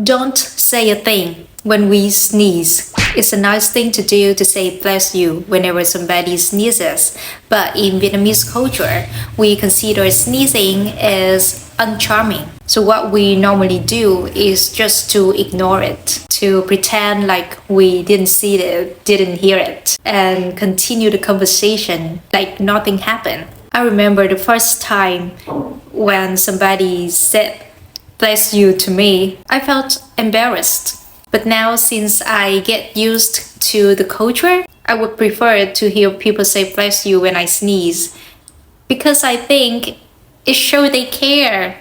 Don't say a thing when we sneeze. It's a nice thing to do to say bless you whenever somebody sneezes. But in Vietnamese culture, we consider sneezing as uncharming. So what we normally do is just to ignore it, to pretend like we didn't see it, didn't hear it, and continue the conversation like nothing happened. I remember the first time when somebody said bless you to me, I felt embarrassed. But now, since I get used to the culture, I would prefer to hear people say bless you when I sneeze because I think it shows they care.